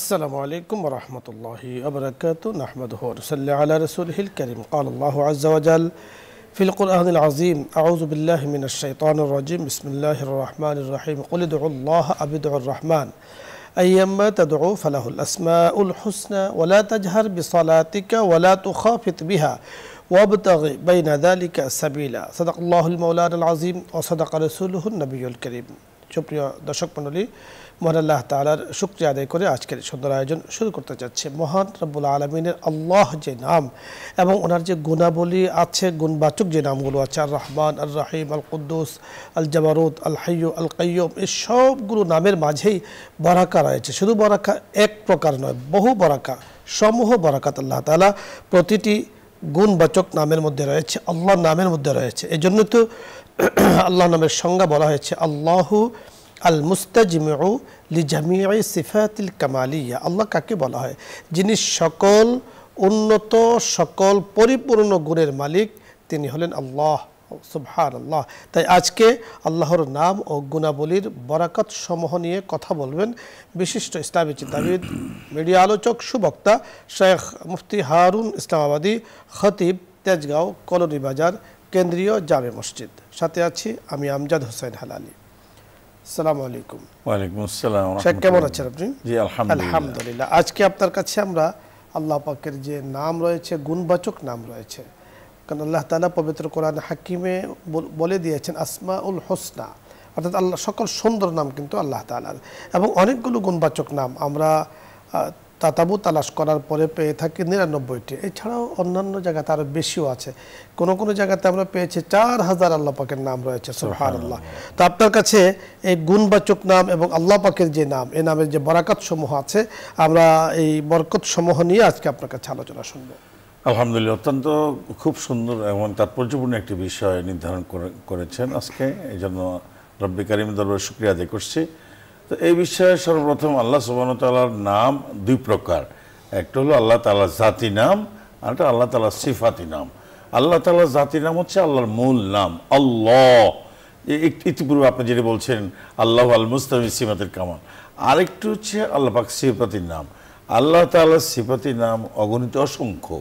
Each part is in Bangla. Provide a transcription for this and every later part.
السلام عليكم ورحمة الله وبركاته نحمده ونصلي على رسوله الكريم قال الله عز وجل في القرآن العظيم أعوذ بالله من الشيطان الرجيم بسم الله الرحمن الرحيم قل ادعوا الله أو ادعوا الرحمن أيما تدعوا فله الأسماء الحسنى ولا تجهر بصلاتك ولا تخافت بها وابتغ بين ذلك سبيلا صدق الله المولانا العظيم وصدق رسوله النبي الكريم সুপ্রিয় দর্শক মণ্ডলী মহান আল্লাহ তাআলার শুকরিয়া আদায় করে আজকের সুন্দর আয়োজন শুরু করতে যাচ্ছে। মহান রব্বুল আলামিনের আল্লাহ যে নাম এবং ওনার যে গুণাবলী আছে, গুণবাচক যে নামগুলো আছে, আর রহমান, আর রহিম, আল কুদ্দুস, আল জাবারুত, আল হাইয়্যু, আল কাইয়্যুম, এই সবগুলো নামের মাঝেই বারাকা রয়েছে। শুধু বারাকা এক প্রকার নয়, বহু বারাকা, সমূহ বারাকাত আল্লাহ তাআলা প্রতিটি গুণবাচক নামের মধ্যে রয়েছে, আল্লাহর নামের মধ্যে রয়েছে। এই জন্য তো আল্লাহ নামের সংজ্ঞা বলা হয়েছে আল্লাহু আল মুস্তাজিমিউ লিজামিই সিফাতিল কামালিয়া। আল্লাহ কাকে বলা হয়? যিনি সকল উন্নত, সকল পরিপূর্ণ গুণের মালিক, তিনি হলেন আল্লাহ। সুবহানাল্লাহ। তাই আজকে আল্লাহর নাম ও গুণাবলীর বরাকত সমূহ নিয়ে কথা বলবেন বিশিষ্ট ইসলামী চিন্তাবিদ, মিডিয়া আলোচক, সুবক্তা শেখ মুফতি হারুন ইসলামাবাদী, খতিব, তেজগাঁও কলোনি বাজার কেন্দ্রীয় জামে মসজিদ। সাথে আছি আমি আমজাদ হোসেন হালালি। আসসালামু আলাইকুম। ওয়ালাইকুম আসসালাম। শেখ কেমন আছেন আপনি? জি আলহামদুলিল্লাহ। আলহামদুলিল্লাহ। আজকে আপনার কাছে আমরা আল্লাহ পাকের যে নাম রয়েছে, গুণবাচক নাম রয়েছে, কারণ আল্লাহ তাআলা পবিত্র কোরআন হাকিমে বলে দিয়েছেন আসমাউল হোসনা, অর্থাৎ আল্লাহ সকল সুন্দর নাম কিন্তু আল্লাহ তাআলার, এবং অনেকগুলো গুণবাচক নাম আমরা তাতাবু তালাশ করার পরে পেয়ে থাকি ৯৯টি। এছাড়াও অন্যান্য জায়গাতে আরও বেশিও আছে। কোনো কোনো জায়গাতে আমরা পেয়েছি ৪,০০০ আল্লাহ পাকের নাম রয়েছে। সুবহানাল্লাহ। তো আপনার কাছে এই গুণবাচক নাম এবং আল্লাহ পাকের যে নাম, এই নামের যে বরাকত সমূহ আছে, আমরা এই বরকত সমূহ নিয়ে আজকে আপনার কাছে আলোচনা শুনব। আলহামদুলিল্লাহ, অত্যন্ত খুব সুন্দর এবং তাৎপর্যপূর্ণ একটি বিষয় নির্ধারণ করেছেন আজকে। এই জন্য রব্বি কারিম দরবারে শুকরিয়া আদায় করছি। তো এই বিষয়ে সর্বপ্রথম আল্লাহ সুবহানাহু ওয়া তাআলার নাম দুই প্রকার। একটা হলো আল্লাহ তাআলার জাতি নাম, আর একটা আল্লাহ তাআলার সিফাতি নাম। আল্লাহ তাআলার জাতি নাম হচ্ছে আল্লাহর মূল নাম আল্লাহ। ইতিপূর্বে আপনি যেটা বলছেন আল্লাহ আল মুস্তামি সিফাতিল কামাল। আরেকটু হচ্ছে আল্লাহ পাক সিফাতির নাম। আল্লাহ তাআলার সিফাতির নাম অগণিত, অসংখ্য।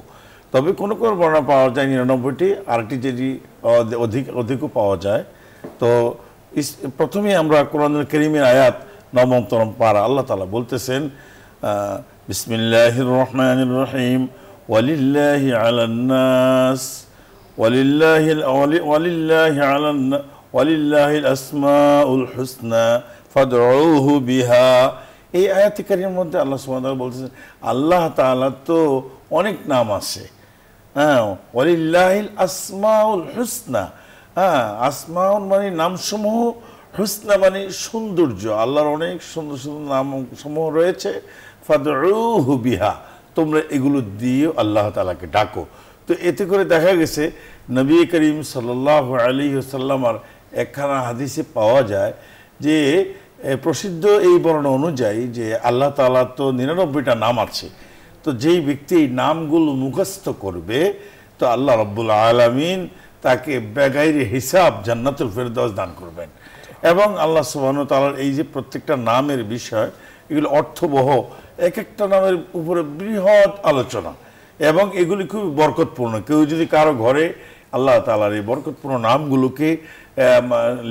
তবে কোনো কোনো বর্ণনা পাওয়া যায় ৯৯টি, আরেকটি যেটি অধিকও পাওয়া যায়। তো প্রথমেই আমরা কোরআনুল কারীমের আয়াত ৯ম পারা আল্লাহ তাআলা বলতেছেন বিসমিল্লাহির রহমানির রহিম ওয়ালিল্লাহি আলান নাস ওয়ালিল্লাহিল আসমাউল হুসনা ফাদউহু বিহা। এই আয়াতে কারিমের মধ্যে আল্লাহ সুবহানাহু ওয়া তাআলা বলতেছেন আল্লাহ তাআলার তো অনেক নাম আছে। হ্যাঁ, ওয়ালিল্লাহিল আসমাউল হুসনা। হ্যাঁ, আসমাউল মানে নামসমূহ, হুসনা মানে সৌন্দর্য। আল্লাহর অনেক সুন্দর সুন্দর নাম সমূহ রয়েছে। ফাদউহু বিহা, তোমরা এগুলো দিয়ে আল্লাহ তাআলাকে ডাকো। তো এতে করে দেখা গেছে নবী করিম সাল্লাল্লাহু আলাইহি ওয়াসাল্লামের একখানা হাদিসে পাওয়া যায় যে প্রসিদ্ধ এই বর্ণনা অনুযায়ী যে আল্লাহ তাআলার তো ৯৯টা নাম আছে। তো যেই ব্যক্তি এই নামগুলো মুখস্থ করবে তো আল্লাহ রাব্বুল আলামিন তাকে বেগাইরে হিসাব জান্নাতুল ফেরদাউস দান করবেন। এবং আল্লাহ সুবহানাহু ওয়া তাআলার এই যে প্রত্যেকটা নামের বিষয়, এগুলো অর্থবহ, এক একটা নামের উপরে বৃহৎ আলোচনা, এবং এগুলি খুব বরকতপূর্ণ। কেউ যদি কারো ঘরে আল্লাহ তাআলার এই বরকতপূর্ণ নামগুলোকে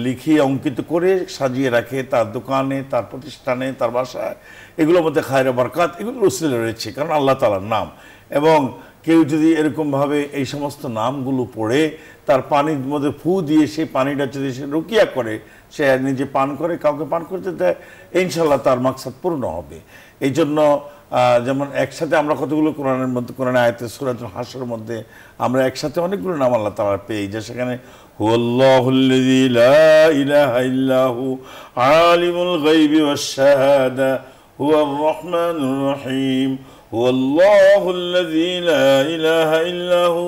লিখিয়ে অঙ্কিত করে সাজিয়ে রাখে, তার দোকানে, তার প্রতিষ্ঠানে, তার বাসায়, এগুলোর মধ্যে খায়রে বরকত, এগুলো রসিলা রয়েছে, কারণ আল্লাহ তাআলার নাম। এবং কেউ যদি এরকমভাবে এই সমস্ত নামগুলো পড়ে তার পানির মধ্যে ফু দিয়ে সেই পানিটা যদি সে রুকিয়া করে, সে নিজে পান করে, কাউকে পান করতে দেয়, ইনশাল্লাহ তার মাকসাদ পূর্ণ হবে। এই জন্য যেমন একসাথে আমরা কতগুলো কোরআনের মধ্যে, কোরআন আয়াতে সূরাতুল হাশরের মধ্যে আমরা একসাথে অনেকগুলো নাম আল্লাহ তাআলা পেয়ে, যে সেখানে হুয়াল্লাহুল্লাযী লা ইলাহা ইল্লাহু আলিমুল গায়বি ওয়াশ শাহাদা হুয়ার রহমানুর রহিম হুয়াল্লাহুল্লাযী লা ইলাহা ইল্লাহু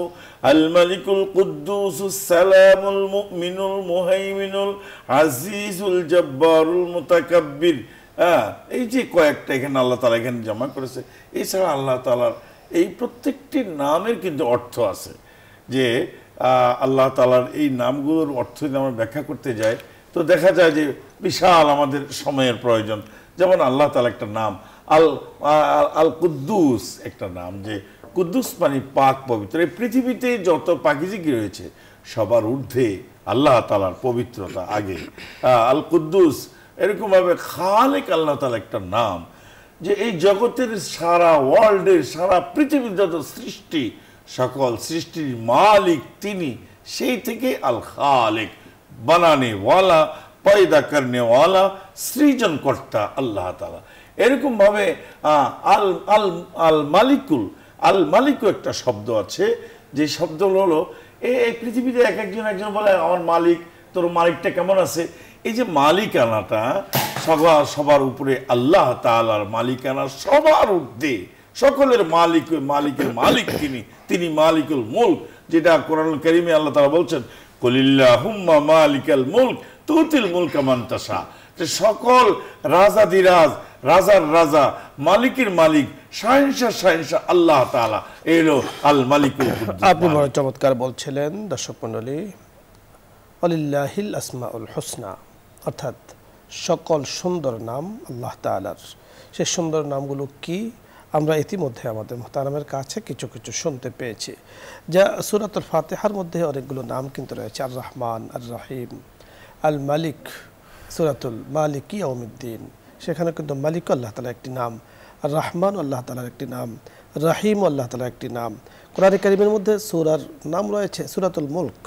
আল মালিকুল কুদ্দুসুস সালামুল মুমিনুল মুহাইমিনুল আজিজুল জব্বারুল মুতাকাব্বির। এই যে কয়েকটা এখানে আল্লাহ তাআলা এখানে জমা করেছে। এছাড়া আল্লাহ তাআলার এই প্রত্যেকটি নামের কিন্তু অর্থ আছে, যে আল্লাহ তাআলার এই নামগুলোর অর্থ যদি আমরা ব্যাখ্যা করতে যাই তো দেখা যায় যে বিশাল আমাদের সময়ের প্রয়োজন। যেমন আল্লাহ তাআলা একটা নাম আল আল কুদ্দুস একটা নাম, যে কুদ্দুস মানে পাক পবিত্র। এই পৃথিবীতে যত পাকিজিগি রয়েছে সবার ঊর্ধ্বে আল্লাহ তাআলার পবিত্রতা আগে। আল কুদ্দুস এরকম ভাবে খালেক আল্লাহ তাআলা একটা নাম, যে এই জগতের সারা ওয়ার্ল্ডের সারা পৃথিবীর যত সৃষ্টি সকল সৃষ্টির মালিক তিনি, সেই থেকে আল খালেক বানানে ওয়ালা পয়দা করনে ওয়ালা সৃজনকর্তা আল্লাহ তাআলা। এরকম ভাবে আল আল আল মালিকুল, আল মালিকও একটা শব্দ আছে, যে শব্দ হলো এই পৃথিবীতে এক একজন বলে আমার মালিক, তোর মালিকটা কেমন আছে। এই যে মালিকানাটা সবার উপরে আল্লাহ তাআলার মালিকানা, সবার ঊর্ধ্বে সকলের মালিক, মালিকের মালিক তিনি মালিকুল মুলক, যেটা কোরআনুল কারীমে আল্লাহ তাআলা বলছেন কুলিল্লাহুম্মা মালিকাল মুলক তুতিল মুলকা মান তাশা, যে সকল রাজাদিরাজ, রাজার রাজা, মালিকের মালিক, শাহেনশাহ আল্লাহ তাআলা এলো আল মালিকুল কুদ্দুস। আপনি বড় চমৎকার বলছিলেন। দর্শক মণ্ডলী, ওয়ালিল্লাহিল আসমাউল হুসনা, অর্থাৎ সকল সুন্দর নাম আল্লাহ তাআলার। সেই সুন্দর নামগুলো কি আমরা ইতিমধ্যে আমাদের মুহতারামের কাছে কিছু কিছু শুনতে পেয়েছি, যা সূরাতুল ফাতিহার মধ্যে অনেকগুলো নাম কিন্তু রয়েছে। আর রহমান, আর রহিম, আল মালিক, সূরাতুল মালিক ইয়াউমিদ্দিন, সেখানে কিন্তু মালিক আল্লাহ তাআলা একটি নাম, আর রহমান আল্লাহ তাআলার একটি নাম, রাহিম আল্লাহ তাআলার একটি নাম। কোরআনে কারীমের মধ্যে সূরার নাম রয়েছে সূরাতুল মুলক,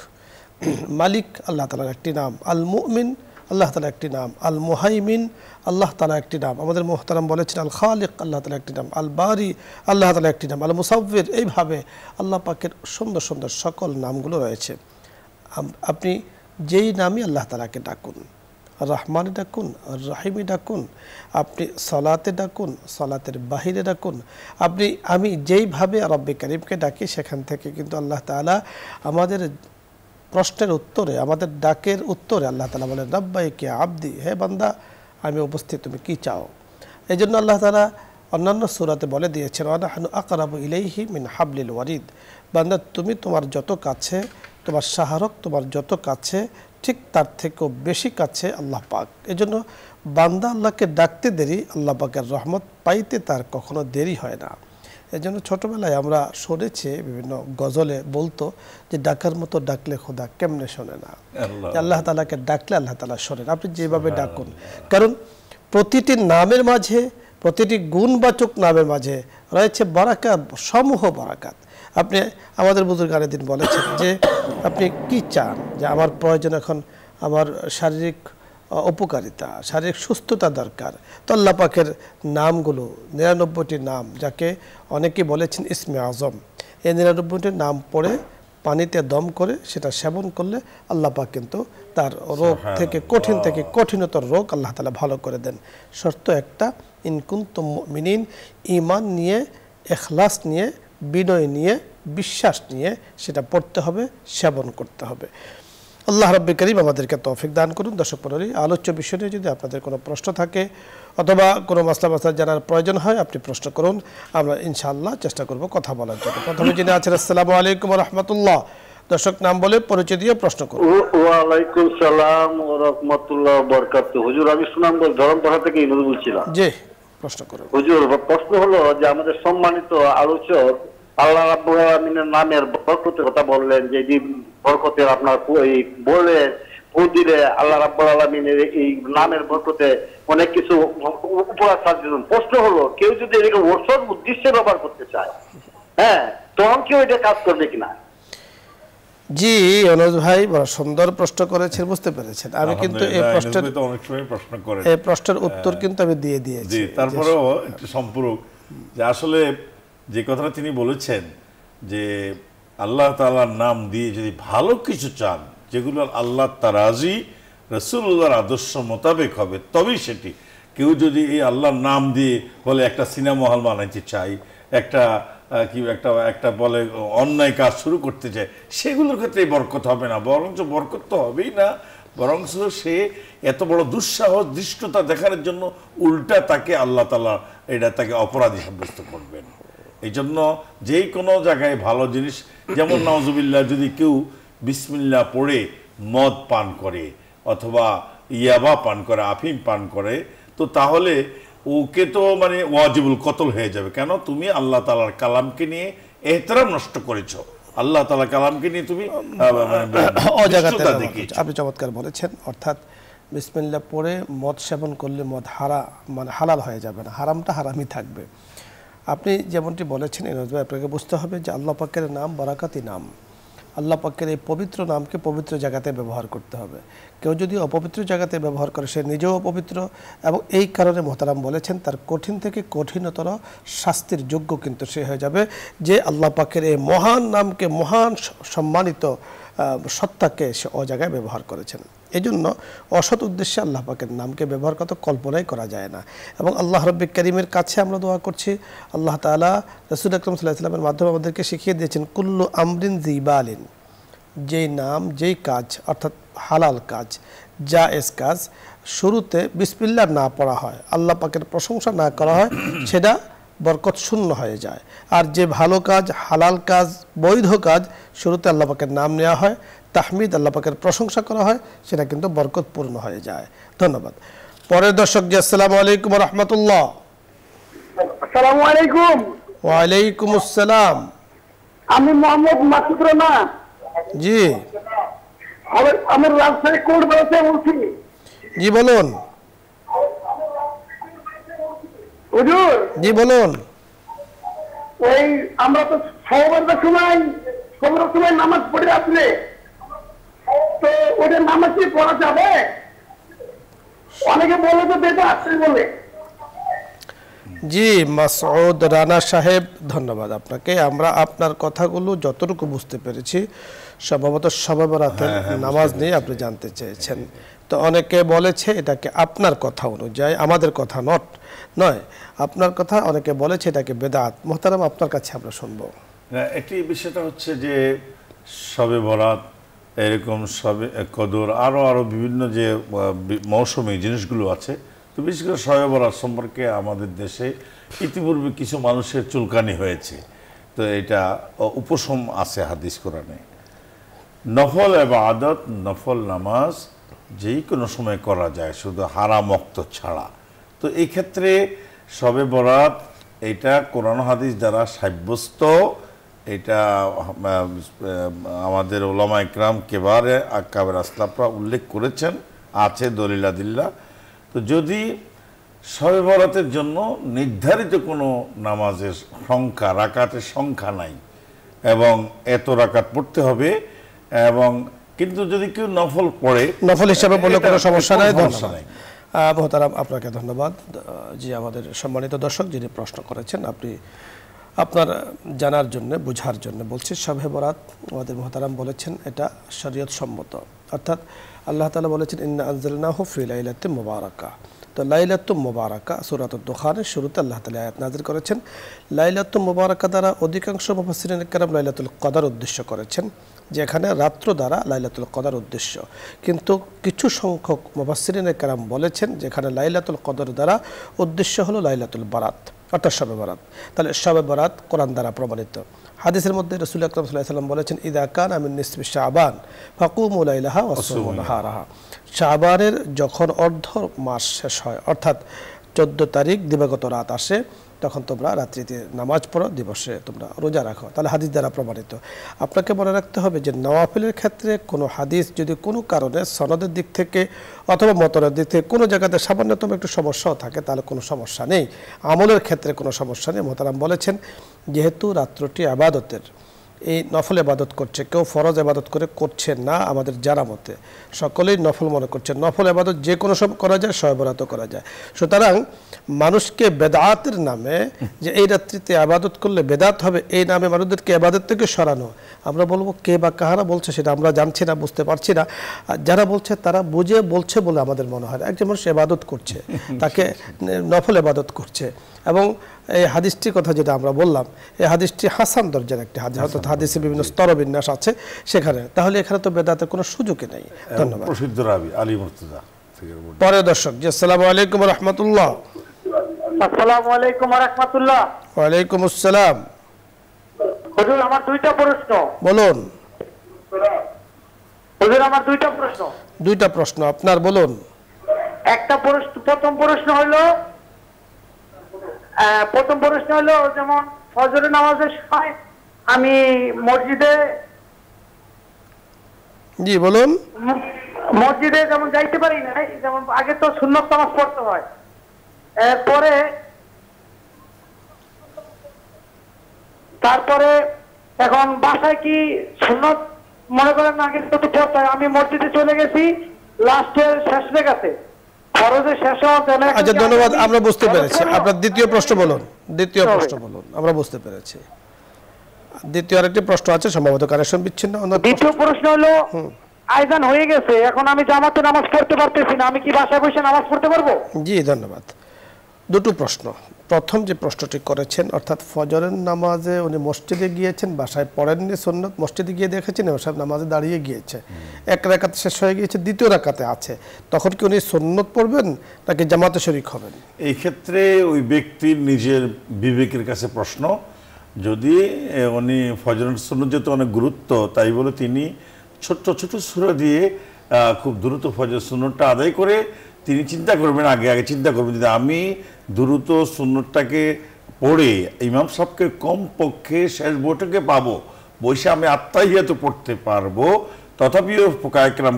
মালিক আল্লাহ তাআলার একটি নাম, আল মুমিন আল্লাহ তাআলা একটি নাম, আল মুহাইমিন আল্লাহ তাআলা একটি নাম। আমাদের মুহতারাম বলেছেন আল খালিক আল্লাহ তাআলা একটি নাম, আল বারি আল্লাহ তাআলা একটি নাম, আল মুসাব্বির। এইভাবে আল্লাহ পাকের সুন্দর সুন্দর সকল নামগুলো রয়েছে। আপনি যেই নামই আল্লাহ তাআলাকে ডাকুন, রহমানে ডাকুন, রাহিমে ডাকুন, আপনি সলাতে ডাকুন, সলাতের বাহিরে ডাকুন, আমি যেইভাবে রব্বে কারীমকে ডাকি সেখান থেকে কিন্তু আল্লাহ তাআলা আমাদের প্রশ্নের উত্তরে, আমাদের ডাকের উত্তরে আল্লাহ তাআলা বলেন রাব্বাইকা আবদি, হে বান্দা আমি উপস্থিত, তুমি কি চাও। এই জন্য আল্লাহ তাআলা অন্যান্য সূরাতে বলে দিয়েছেন ওয়া নাহনু আকরাবু ইলাইহি মিন হাবলিল ওয়ারিদ, বান্দা তুমি তোমার যত কাছে, তোমার শাহরক তোমার যত কাছে, ঠিক তার থেকেও বেশি কাছে আল্লাহ পাক। এই জন্য বান্দা আল্লাহকে ডাকতে দেরি, আল্লাহ পাকের রহমত পাইতে তার কখনো দেরি হয় না। এই জন্য ছোটোবেলায় আমরা শুনেছি বিভিন্ন গজলে বলতো যে ডাকার মতো ডাকলে খোদা কেমনে শোনে না। আল্লাহ তাআলাকে ডাকলে আল্লাহ তাআলা শোনেন, আপনি যেভাবে ডাকুন। কারণ প্রতিটি নামের মাঝে, প্রতিটি গুণবাচক নামের মাঝে রয়েছে বারাকাত, সমূহ বারাকাত। আপনি আমাদের বুজুর্গানে দিন বলেছেন যে আপনি কি চান, যে আমার প্রয়োজন এখন আমার শারীরিক উপকারিতা, শারীরিক সুস্থতা দরকার, তো আল্লাহ পাকের নামগুলো ৯৯টি নাম, যাকে অনেকে বলেছেন ইসমে আজম, এই ৯৯টি নাম পড়ে পানিতে দম করে সেটা সেবন করলে আল্লাহ পাক কিন্তু তার রোগ থেকে কঠিনতর রোগ আল্লাহ তাআলা ভালো করে দেন। শর্ত একটা, ইন কুনতুম মুমিনিন, ঈমান নিয়ে, ইখলাস নিয়ে, বিনয় নিয়ে, বিশ্বাস নিয়ে সেটা পড়তে হবে, সেবন করতে হবে। আল্লাহ রাব্বুল কারীম আমাদেরকে তৌফিক দান করুন। দর্শক মণ্ডলী, আলোচ্য বিষয় নিয়ে যদি আপনাদের কোনো প্রশ্ন থাকে অথবা কোনো মাসলা জানার প্রয়োজন হয়, আপনি প্রশ্ন করুন, আমরা ইনশাআল্লাহ চেষ্টা করব কথা বলার জন্য। প্রথমে যিনি আছেন, আসসালামু আলাইকুম ওয়া রাহমাতুল্লাহ। দর্শক নাম বলে পরিচয় দিয়ে প্রশ্ন করুন। ওয়া আলাইকুম সালাম ওয়া রাহমাতুল্লাহি ওয়া বারাকাতুহু। হুজুর, আমি সুনামগঞ্জ ধরমপাড়া থেকে ইনুল বলছিলাম। জি, প্রশ্ন করুন। হুজুর, প্রশ্ন হলো যে আমাদের সম্মানিত আলোচক আল্লাহ রাব্বুল আলামিনের নামের বরকতের কথা বললেন, যে বরকতে আপনার বলে দিলে আল্লাহ রাব্বুল আলামিনের এই নামের বরকতে অনেক কিছু উপহার সাজিয়েছেন। প্রশ্ন হলো, কেউ যদি এটাকে ওসব উদ্দেশ্যে ব্যবহার করতে চায়, হ্যাঁ, তখন কেউ এটা কাজ করবে কিনা? জি অনুজ ভাই, বড় সুন্দর প্রশ্ন করেছেন, বুঝতে পেরেছেন। আমি কিন্তু এই প্রশ্নের উত্তর কিন্তু আমি দিয়ে দিয়েছি। তারপরেও একটু সম্পূরক, যে আসলে যে কথাটা তিনি বলেছেন যে আল্লাহ তাআলার নাম দিয়ে যদি ভালো কিছু চান, যেগুলো আল্লাহ তারাজি রাসূলুল্লাহর আদর্শ মোতাবেক হবে, তবেই সেটি। কেউ যদি এই আল্লাহর নাম দিয়ে বলে একটা সিনেমা হল বানাইতে চাই, একটা একটা বলে অন্যায় কাজ শুরু করতে চায়, সেগুলোর ক্ষেত্রে বরকত হবে না, বরঞ্চ বরকত তো হবেই না, বরঞ্চ সে এত বড় দুঃসাহস দৃষ্টতা দেখানোর জন্য উল্টা তাকে আল্লাহ তাআলা তাকে অপরাধী সাব্যস্ত করবেন। এই জন্য যেই কোনো জায়গায় ভালো জিনিস, যেমন নাউজুবিল্লাহ যদি কেউ বিসমিল্লাহ পড়ে মদ পান করে অথবা ইয়াবা পান করে, আফিম পান করে, তো তাহলে ওকে তো মানে ওয়াজিবুল কতল হয়ে যাবে। কেন? তুমি আল্লাহ তাআলার কালামকে নিয়ে এহতেরাম নষ্ট করেছো, আল্লাহ তাআলার কালামকে নিয়ে তুমি অজাগাতে আপনি চমৎকার বলেছেন। অর্থাৎ বিসমিল্লাহ পড়ে মদ সেবন করলে মদ মানে হালাল হয়ে যাবে না, হারামটা হারামই থাকবে। আপনি যেমনটি বলেছেন এনাজ ভাই, আপনাকে বুঝতে হবে যে আল্লাহ পাকের নাম বারাকাতি নাম, আল্লাহ পাকের এই পবিত্র নামকে পবিত্র জায়গাতে ব্যবহার করতে হবে। কেউ যদি অপবিত্র জায়গাতে ব্যবহার করে সে নিজেও অপবিত্র, এবং এই কারণে মোহতারাম বলেছেন তার কঠিন থেকে কঠিনতর শাস্তির যোগ্য কিন্তু সে হয়ে যাবে, যে আল্লাহ পাকের এই মহান নামকে, মহান সম্মানিত সত্তাকে সে অজায়গায় ব্যবহার করেছেন। এই জন্য অসৎ উদ্দেশ্যে আল্লাহ পাকের নামকে ব্যবহার করা কল্পনাই করা যায় না। এবং আল্লাহ রব্বিক কারীমের কাছে আমরা দোয়া করছি, আল্লাহ তাআলা রাসূল আকরাম সাল্লাল্লাহু আলাইহি ওয়াসাল্লামের মাধ্যমে আমাদেরকে শিখিয়ে দিয়েছেন কুল্লু আমরিন যিবালিন, যেই নাম যেই কাজ অর্থাৎ হালাল কাজ, জায়েজ কাজ, শুরুতে বিসমিল্লাহ না পড়া হয়, আল্লাহ পাকের প্রশংসা না করা হয়, সেটা বরকত শূন্য হয়ে যায়। আর যে ভালো কাজ, হালাল কাজ, বৈধ কাজ, শুরুতে আল্লাহ পাকের নাম নেওয়া হয়, তাহমিদ আল্লাহ পাকের প্রশংসা করা হয়, সেটা কিন্তু বরকতপূর্ণ হয়ে যায়। ধন্যবাদ। পরের দর্শক জি, আসসালামু আলাইকুম ওয়া রাহমাতুল্লাহ। আসসালামু আলাইকুম। ওয়া আলাইকুম আসসালাম। আমি মোহাম্মদ মাসুদ রানা। জি, আমি রাজশাহী কোর্ট বলতে বলছি। জি বলুন। হুজুর, জি বলুন। ওই আমরা তো সবার সময় নামাজ পড়ে আসলে, তো ওটা নামাজ কি পড়া যাবে? অনেকে বলে তো বেটা আসছে বলে। জি মাসউদ রানা সাহেব, ধন্যবাদ আপনাকে। আমরা আপনার কথাগুলো যতটুকু বুঝতে পেরেছি, সম্ভবত শবে বরাতের নামাজ নিয়ে আপনি জানতে চেয়েছেন। তো অনেকে বলেছে এটাকে আপনার কথা অনুযায়ী, আমাদের কথা নয়, আপনার কথা অনেকে বলেছে এটাকে বেদাত। মোহতারাম, আপনার কাছে আমরা শুনবো। একটি বিষয়টা হচ্ছে যে শবে বরাত, এরকম শবে কদর, আরও বিভিন্ন যে মৌসুমী জিনিসগুলো আছে, তো বিশেষ করে শবে বরাত সম্পর্কে আমাদের দেশে ইতিপূর্বে কিছু মানুষের চুলকানি হয়েছে। তো এটা উপশম আছে হাদিস কোরআনে। নফল ইবাদত, নফল নামাজ যেই কোনো সময় করা যায়, শুধু হারাম ওয়াক্ত ছাড়া। তো এই ক্ষেত্রে শবে বরাত এটা কোরআন হাদিস দ্বারা সাব্যস্ত, এটা আমাদের ওলামা ইকরাম কেবারে আকাবের আসলাফরা উল্লেখ করেছেন, আছে দলিলাদিল্লাহ। তো যদি শবে বরাতের জন্য নির্ধারিত কোনো নামাজের সংখ্যা, রাকাতের সংখ্যা নাই এবং এত রাকাত পড়তে হবে, এবং কিন্তু যদি কেউ নফল পড়ে, নফল হিসাবে বলে কোনো সমস্যা নাই। মোহতারাম, আপনাকে ধন্যবাদ। জি, আমাদের সম্মানিত দর্শক যিনি প্রশ্ন করেছেন, আপনি আপনার জানার জন্য, বোঝার জন্য বলছি। শবে বরাত আমাদের মোহতারাম বলেছেন এটা শরীয়ত সম্মত, অর্থাৎ আল্লাহ তাআলা বলেছেন ইন্না আনজালনাহু ফি লাইলাতিন মুবারাকা। তো লাইলাতুম মুবারাকা সূরাতুদ দুখানের শুরুতে আল্লাহ তাআলা আয়াত নাযিল করেছেন। লাইলাতুম মুবারাকা দ্বারা অধিকাংশ মুফাসসিরিন কেরাম লাইলাতুল কদর উদ্দেশ্য করেছেন, যেখানে রাত্র দ্বারা লাইলাতুল কদর উদ্দেশ্য। কিন্তু কিছু সংখ্যক মুফাসসিরিন কেরাম বলেছেন যেখানে লাইলাতুল কদর দ্বারা উদ্দেশ্য হলো লাইলাতুল বারাত, অর্থাৎ শবে বরাত। তাহলে শবে বরাত কোরআন দ্বারা প্রমাণিত। হাদিসের মধ্যে রাসূল আকরাম সাল্লাল্লাহু আলাইহি ওয়াসাল্লাম বলেছেন ইযা কানা মিন নিসফি শাবান ফাকুমু লাইলাহা ওয়াসুমু নাহারাহা। শাবানের যখন অর্ধ মাস শেষ হয়, অর্থাৎ 14 তারিখ দিবাগত রাত আসে, তখন তোমরা রাত্রিতে নামাজ পড়ো, দিবসে তোমরা রোজা রাখো। তাহলে হাদিস দ্বারা প্রমাণিত। আপনাকে মনে রাখতে হবে যে নওয়াফিলের ক্ষেত্রে কোনো হাদিস যদি কোনো কারণে সনদের দিক থেকে অথবা মতনের দিক থেকে কোনো জায়গাতে সামান্যতম একটু সমস্যাও থাকে, তাহলে কোনো সমস্যা নেই। আমলের ক্ষেত্রে কোনো সমস্যা নেই। মোহতারাম বলেছেন যেহেতু রাত্রটি আবাদতের, এই নফল ইবাদত করছে, কেউ ফরজ ইবাদত করছে না, আমাদের জানা মতে সকলেই নফল মনে করছে। নফল ইবাদত যে কোনো সব করা যায়, শবে বরাতও করা যায়। সুতরাং মানুষকে বেদাতের নামে, যে এই রাত্রিতে ইবাদত করলে বেদাত হবে, এই নামে মানুষদেরকে ইবাদত থেকে সরানো, আমরা বলবো কে বা কাহারা বলছে সেটা আমরা জানছি না, বুঝতে পারছি না। যারা বলছে তারা বুঝে বলছে বলে আমাদের মনে হয়। একজন মানুষ ইবাদত করছে, তাকে নফল ইবাদত করছে, এবং এই হাদিসটির কথা যেটা আমরা বললাম, এই হাদিসটি হাসান দরজার একটি হাদিস, অর্থাৎ হাদিসে বিভিন্ন স্তরবিন্যাস আছে সেখানে, তাহলে এখানে তো বেদাতের কোনো সুযোগই নেই। ধন্যবাদ। প্রসিদ্ধ রাবী আলী মুর্তজা। পরে দর্শক জি, আসসালামু আলাইকুম ওয়া রাহমাতুল্লাহ। আসসালামু আলাইকুম ওয়া রাহমাতুল্লাহ। ওয়া আলাইকুম আসসালাম। হুজুর, আমার দুইটা প্রশ্ন। বলুন। হুজুর, আমার দুইটা প্রশ্ন। দুইটা প্রশ্ন আপনার, বলুন। একটা প্রশ্ন, প্রথম প্রশ্ন হলো প্রথম প্রশ্ন হলো, যেমন ফজরের নামাজের সময় আমি মসজিদে জি বলুন। মসজিদে যেমন যাইতে পারি না, যেমন আগে তো সুন্নত নামাজ পড়তে হয়, এরপরে তারপরে এখন বাসায় কি সুন্নত মনে করেন আগে তো পড়তে হয়, আমি মসজিদে চলে গেছি লাস্টের শেষ রেখাতে, ফরজের শেষ হওয়ার। আচ্ছা ধন্যবাদ, আমরা বুঝতে পেরেছি। আপনার দ্বিতীয় প্রশ্ন বলুন, দ্বিতীয় প্রশ্ন বলুন, আমরা বুঝতে পেরেছি। দ্বিতীয় আরেকটি প্রশ্ন আছে, সম্ভবত কানেকশন বিচ্ছিন্ন। দ্বিতীয় প্রশ্ন হলো, আয়জান হয়ে গেছে, এখন আমি জামাতে নামাজ পড়তে পারতেছি না, আমি কি বাসায় বসে নামাজ পড়তে পারবো? জি ধন্যবাদ। দুটো প্রশ্ন। প্রথম যে প্রশ্নটি করেছেন, অর্থাৎ ফজরের নামাজে উনি মসজিদে গিয়েছেন, বাসায় পড়েননি সুন্নত, মসজিদে গিয়ে দেখেছেন ইমাম সাহেব নামাজে দাঁড়িয়ে গিয়েছে, এক রাকাত শেষ হয়ে গিয়েছে, দ্বিতীয় রাকাতে আছে, তখন কি উনি সুন্নত পড়বেন নাকি জামাতে শরীক হবেন? এই ক্ষেত্রে ওই ব্যক্তির নিজের বিবেকের কাছে প্রশ্ন। যদি উনি ফজরের সুন্নত যেহেতু অনেক গুরুত্ব, তাই বলে তিনি ছোট্ট ছোট সূরা দিয়ে খুব দ্রুত ফজর সুন্নতটা আদায় করে তিনি চিন্তা করবেন, আগে চিন্তা করবেন যদি আমি দ্রুত সুন্নতটাকে পড়ে ইমাম সাহেবকে কমপক্ষে শেষ বৈঠকে পাবো, বসে আমি আত্মাহিয়াত পড়তে পারবো, তথাপিও ফুকায়ে কেরাম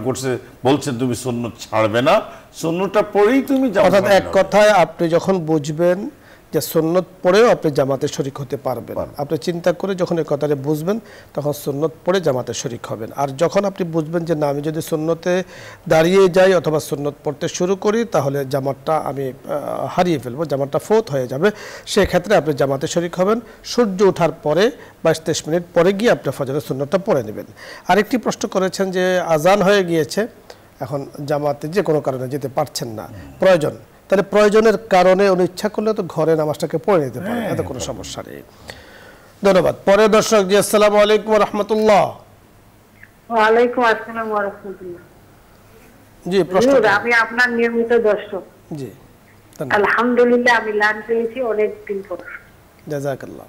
বলছেন তুমি সুন্নত ছাড়বে না, সুন্নতটা পড়েই তুমি যাও। অর্থাৎ এক কথায় আপনি যখন বুঝবেন যে সুন্নত পড়েও আপনি জামাতে শরীক হতে পারবেন, আপনি চিন্তা করে যখন এই কথাটা বুঝবেন তখন সুন্নত পড়ে জামাতে শরীক হবেন। আর যখন আপনি বুঝবেন যে না, আমি যদি সুন্নতে দাঁড়িয়ে যাই অথবা সুন্নত পড়তে শুরু করি তাহলে জামাতটা আমি হারিয়ে ফেলবো, জামাতটা ফৌত হয়ে যাবে, সেক্ষেত্রে আপনি জামাতে শরীক হবেন। সূর্য ওঠার পরে 22-23 মিনিট পরে গিয়ে আপনি ফজরের সুন্নতটা পড়ে নেবেন। আরেকটি প্রশ্ন করেছেন যে আজান হয়ে গিয়েছে, এখন জামাতে যে কোনো কারণে যেতে পারছেন না, প্রয়োজন, তাহলে প্রয়োজনের কারণে উনি ইচ্ছা করলে তো ঘরে নামাজটাকে পড়ে নিতে পারে, এত কোনো সমস্যা নেই। ধন্যবাদ। পরে দর্শক জি, আসসালামু আলাইকুম রাহমাতুল্লাহ। ওয়ালাইকুম আসসালাম ওয়া রাহমাতুল্লাহ। জি প্রশ্ন। আমি আপনার নিয়মিত দর্শক। জি আলহামদুলিল্লাহ, আমি লান পেয়েছি অনেক দিন পর। জাযাকাল্লাহ।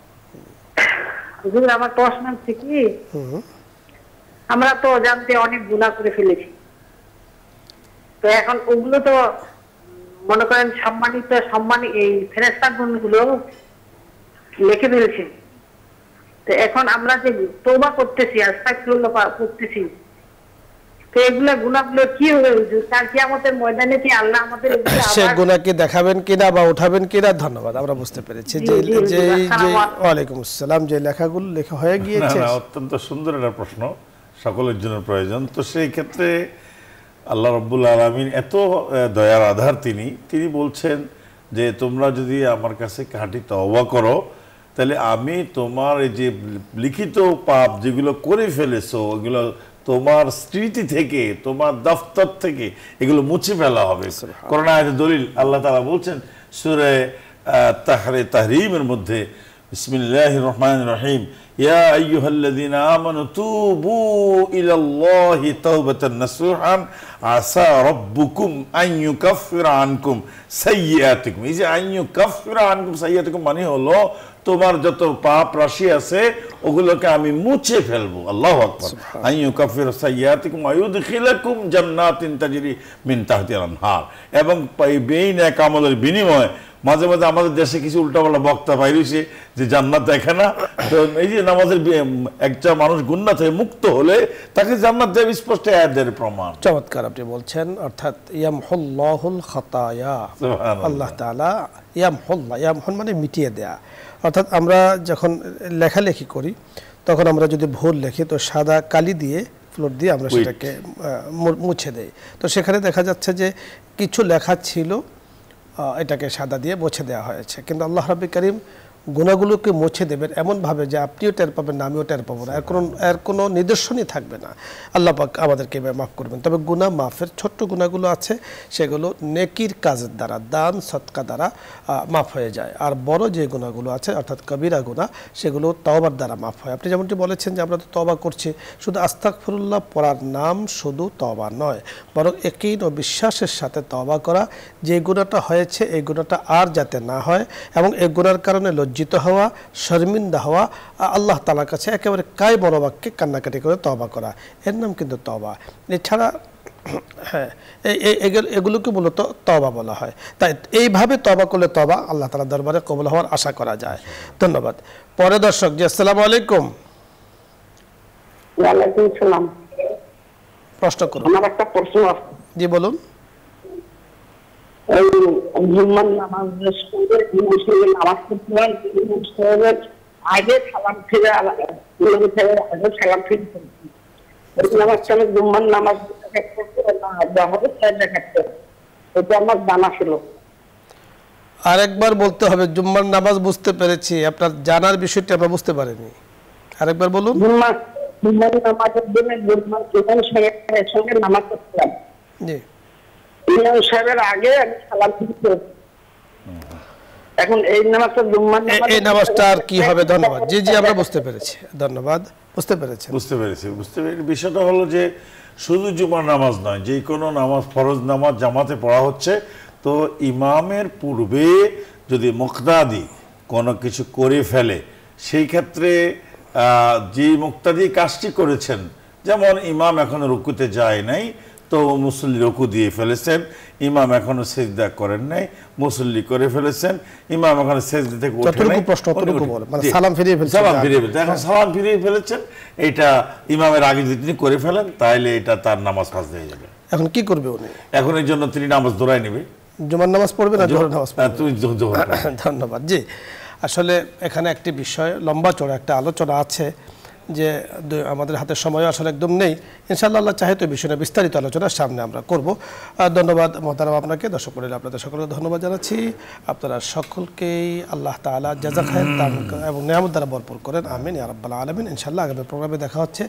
হুজুর, আমার প্রশ্ন হচ্ছে কি, আমরা তো জানতে অনেক গুনাহ করে ফেলেছি, তো এখন ওগুলো তো মনে করেন সম্মানী এই ফেরেশতাগুলো লিখে ফেলেছে, তো এখন আমরা যে তওবা করতেছি, আস্তাগফিরুল্লাহ করতেছি, তো এগুলা গুনাহগুলো কি হবে হুজুর? কাল কিয়ামতের ময়দানে কি আল্লাহ আমাদের সে গুনাহ কি দেখাবেন কিনা বা উঠাবেন কিনা? ধন্যবাদ, আমরা বুঝতে পেরেছি। যে ওয়ালাইকুম আসসালাম, যে লেখাগুলো লেখা হয়ে গিয়েছে, অত্যন্ত সুন্দর একটা প্রশ্ন, সকলের জন্য প্রয়োজন। তো সেই ক্ষেত্রে আল্লাহ রাব্বুল আলামিন এত দয়ার আধার, তিনি বলছেন যে তোমরা যদি আমার কাছে খাঁটি তওবা করো তাহলে আমি তোমার এই যে লিখিত পাপ যেগুলো করে ফেলেছো ওগুলো তোমার স্মৃতি থেকে, তোমার দফতর থেকে এগুলো মুছে ফেলা হবে। কোরআন আয়াতের দলিল আল্লাহ তাআলা বলছেন সূরা তাহরীমের মধ্যে, বিসমিল্লাহির রহমানির রহিম, ইয়া আইয়ুহাল্লাযীনা আমানু তুবু ইলাল্লাহি তাওবাতান নাসুহান আসা রাব্বুকুম আন ইউকাফিরা আনকুম সাইয়্যাতিকুম। এই যে আন ইউকাফিরা আনকুম সাইয়্যাতিকুম মানে হলো তোমার যত পাপ রাশি আছে ওগুলোকে আমি মুছে ফেলবো। আল্লাহু আকবার। আন ইউকাফিরা সাইয়্যাতিকুম ওয়া ইউদখিলাকুম জান্নাতিন তাজরি মিন তাহতিহাল আনহার। এবং এই নেক আমলের বিনিময়ে মাঝে মাঝে আমাদের দেশে কিছু উল্টাপাল্টা বক্তা বাইরেছে যে জান্নাত দেখে না, তো এই যে নামাজের একটা মানুষ গুনাহ থেকে মুক্ত হলে তাকে জান্নাত দেবে, স্পষ্ট আয়াতের প্রমাণ। চমৎকার আপনি বলছেন, অর্থাৎ ইয়ামহুল্লাহুল খাতায়া, আল্লাহ তাআলা ইয়ামহুল মানে মিটিয়ে দেয়া। অর্থাৎ আমরা যখন লেখালেখি করি তখন আমরা যদি ভুল লিখি তো সাদা কালি দিয়ে ফ্লোর দিয়ে আমরা সেটাকে মুছে দেই, তো সেখানে দেখা যাচ্ছে যে কিছু লেখা ছিল এটাকে সাদা দিয়ে মুছে দেওয়া হয়েছে, কিন্তু আল্লাহ রাব্বুল কারীম গুনাহগুলোকে মুছে দেবেন এমনভাবে যে আপনিও টের পাবেন না, আমিও টের পাবো না, এর কোনো নিদর্শনই থাকবে না। আল্লাহ পাক আমাদেরকে মাফ করবেন। তবে গুনাহ মাফের ছোট্ট গুনাহগুলো আছে, সেগুলো নেকির কাজের দ্বারা, দান সদকা দ্বারা মাফ হয়ে যায়। আর বড় যে গুনাহগুলো আছে অর্থাৎ কবিরা গুনাহ, সেগুলো তওবার দ্বারা মাফ হয়। আপনি যেমনটি বলেছেন যে আমরা তো তওবা করছি, শুধু আস্তাগফিরুল্লাহ পড়ার নাম শুধু তওবা নয়, বরং ইয়াকিন ও বিশ্বাসের সাথে তওবা করা, যে গুনাহটা হয়েছে এই গুনাহটা আর যাতে না হয় এবং এই গুনার কারণে লজ্জিত হওয়া, শর্মিন্দা হওয়া, আল্লাহ তাআলার কাছে একেবারে কায় বড় বাক্যে কান্নাকাটি করে তওবা করা, এর নাম কিন্তু তওবা। এছাড়া হ্যাঁ, এগুলোকে মূলত তওবা বলা হয়। তাই এইভাবে তওবা করলে তওবা আল্লাহ তাআলার দরবারে কবুল হওয়ার আশা করা যায়। ধন্যবাদ। পরে দর্শক জি, আসসালামু আলাইকুম। ওয়ালাইকুম সালাম। প্রশ্ন করুন। আমার একটা প্রশ্ন আছে। জি বলুন। এই জুম্মার নামাজ নামাজ পড়তে আগে সালাম ফিরে আগে সালাম ফিরে নামাজটা আমি জুম্মার নামাজ এটা আমার জানা ছিল। আরেকবার বলতে হবে। জুম্মার নামাজ বুঝতে পেরেছি, আপনার জানার বিষয়টি আমরা বুঝতে পারিনি, আরেকবার বলুন। জুম্মার নামাজের দিন জুম্মার ইমাম সাহেবের সঙ্গে নামাজ পড়ছিলাম। জি, ইমাম সাহেবের আগে আমি সালাম ফিরে এখন এই নামাজটা জুম্মার এই নামাজটা আর কি হবে? ধন্যবাদ। জি জি, আমরা বুঝতে পেরেছি, ধন্যবাদ। বুঝতে পেরেছি। বিষয়টা হলো যে শুধু জুমার নামাজ নয়, যে কোনো নামাজ, ফরজ নামাজ জামাতে পড়া হচ্ছে, তো ইমামের পূর্বে যদি মুক্তাদি কোনো কিছু করে ফেলে, সেই ক্ষেত্রে যে মুক্তাদি কাজটি করেছেন, যেমন ইমাম এখনো রুকুতে যায় নাই, তো মুসল্লি রুকু দিয়ে ফেলেছেন, ইমাম এখনো সিজদা করেন নাই, মুসল্লি করে ফেলেছেন, ইমাম এখনো সিজদা থেকে উঠে নাই, সালাম ফিরিয়ে ফেলেছেন, এখন সালাম ফিরিয়ে ফেলেছেন, এটা ইমামের আগে যদি তিনি করে ফেলেন তাহলে এটা তার নামাজ ফাঁস হয়ে যাবে। এখন কি করবে উনি? এখন এর জন্য তিনি নামাজ দৌড়াই নেবে, জুমার নামাজ পড়বে না জোহরের নামাজ পড়বে? তুমি ধন্যবাদ। জি, আসলে এখানে একটি বিষয় লম্বা চড়া একটা আলোচনা আছে, যে আমাদের হাতে সময় আসলে একদম নেই। ইনশাআল্লাহ আল্লাহ চাহে তো বিষয়ে বিস্তারিত আলোচনা সামনে আমরা করব। ধন্যবাদ মোহতারাম আপনাকে। দর্শক মণ্ডলী, আপনাদের সকলকে ধন্যবাদ জানাচ্ছি। আপনারা সকলকেই আল্লাহ তাআলা জাযা খায়ের দান এবং নিয়ামত দ্বারা ভরপুর করেন, আমিন ইয়া রাব্বাল আলামিন। ইনশাআল্লাহ আগামী প্রোগ্রামে দেখা হচ্ছে।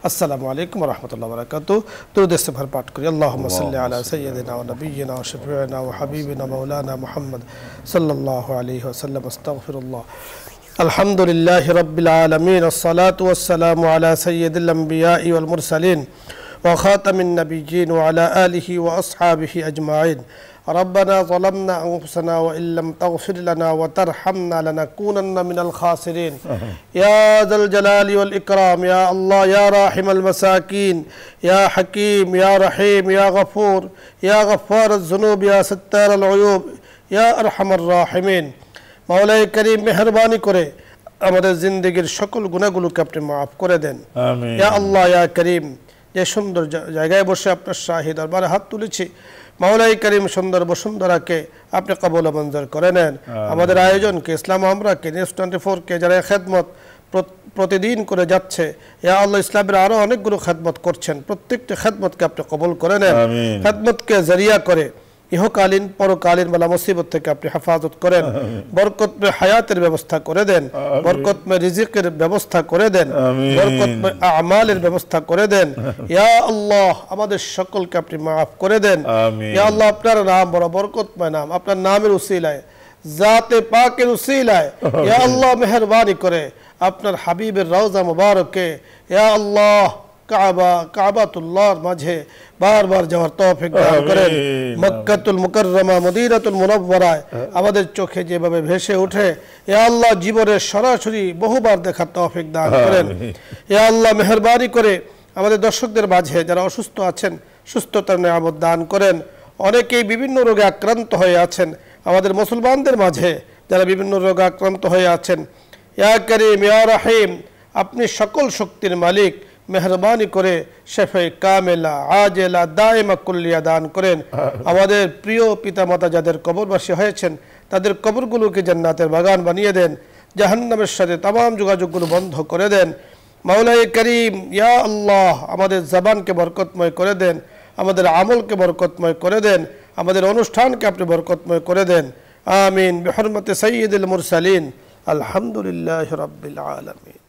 আসসালামু আলাইকুম ওয়া রাহমাতুল্লাহি ওয়া বারাকাতুহু। দুরূদ ইস্তিগফার পাঠ করি। আল্লাহুম্মা সাল্লি আলা সাইয়্যিদিনা ওয়া নাবিয়্যিনা ওয়া শাফিঈনা ওয়া হাবিবিনা মাওলানা মুহাম্মদ সাল্লাল্লাহু আলাইহি ওয়া সাল্লাম। আস্তাগফিরুল্লাহ। الحمد لله رب العالمين، والصلاة والسلام على سيد الأنبياء والمرسلين وخاتم النبيين وعلى آله وأصحابه أجمعين. ربنا ظلمنا أنفسنا وإن لم تغفر لنا وترحمنا لنكونن من الخاسرين. يا ذا الجلال والإكرام، يا الله يا راحم المساكين، يا حكيم يا رحيم يا غفور يا غفار الذنوب يا ستار العيوب يا أرحم الراحمين. মাওলাই করিম মেহেরবানি করে আমাদের জিন্দেগির সকল গুনাহগুলোকে আপনি মাফ করে দেন। আমিন। ইয়া আল্লাহ ইয়া করিম, যে সুন্দর জায়গায় বসে আপনার শাহী দরবারে হাত তুলেছি, মাওলাই করিম সুন্দর বসুন্ধরাকে আপনি কবুল ও মঞ্জুর করে নেন। আমাদের আয়োজনকে, ইসলাম আমরাকে, নিউজ 24কে যারা খেদমত প্রতিদিন করে যাচ্ছে, ইয়া আল্লাহ ইসলামের আরো অনেকগুলো খেদমত করছেন, প্রত্যেকটি খেদমতকে আপনি কবুল করে নেন। খেদমতকে জরিয়া করে ইহকালীন পরকালীন বালা মুসিবত থেকে আপনি হেফাজত করেন। বরকতময় হায়াতের ব্যবস্থা করে দেন, বরকতময় রিজিকের ব্যবস্থা করে দেন, বরকতময় আমালের ব্যবস্থা করে দেন। ইয়া আল্লাহ আমাদের সকলকে আপনি মাফ করে দেন। ইয়া আল্লাহ আপনার নাম বড় বরকতময় নাম, আপনার নামের উসিলায়, জাতে পাকের উসিলায় ইয়া আল্লাহ মেহেরবানি করে আপনার হাবিবের রওজা মুবারকে ইয়া আল্লাহ কাবাতুল্লাহর মাঝে বারবার যাওয়ার তৌফিক দান করেন। মক্কাতুল মুকাররমা, মদিনাতুল মুনাওয়ারায় আমাদের চোখে যেভাবে ভেসে ওঠে, ইয়া আল্লাহ জীবনে সরাসরি বহুবার দেখার তৌফিক দান করেন। ইয়া আল্লাহ মেহেরবানি করে আমাদের দর্শকদের মাঝে যারা অসুস্থ আছেন, সুস্থতার নিয়ামত দান করেন। অনেকেই বিভিন্ন রোগে আক্রান্ত হয়ে আছেন, আমাদের মুসলমানদের মাঝে যারা বিভিন্ন রোগে আক্রান্ত হয়ে আছেন, ইয়া করিম ইয়া রহিম, আপনি সকল শক্তির মালিক, মেহরবানি করে শেফে কামেলা আজেলা দায়েমা কুল্লিয়া দান করেন। আমাদের প্রিয় পিতামাতা যাদের কবরবাসী হয়েছেন, তাদের কবরগুলোকে জান্নাতের বাগান বানিয়ে দেন, জাহান্নামের সাথে তামাম যোগাযোগগুলো বন্ধ করে দেন। মাওলাই করিম ইয়া আল্লাহ আমাদের জবানকে বরকতময় করে দেন, আমাদের আমলকে বরকতময় করে দেন, আমাদের অনুষ্ঠানকে আপনি বরকতময় করে দেন। আমিন বিহুরমতি সাইয়্যিদুল মুরসালিন। আলহামদুলিল্লাহি রাব্বিল আলামিন।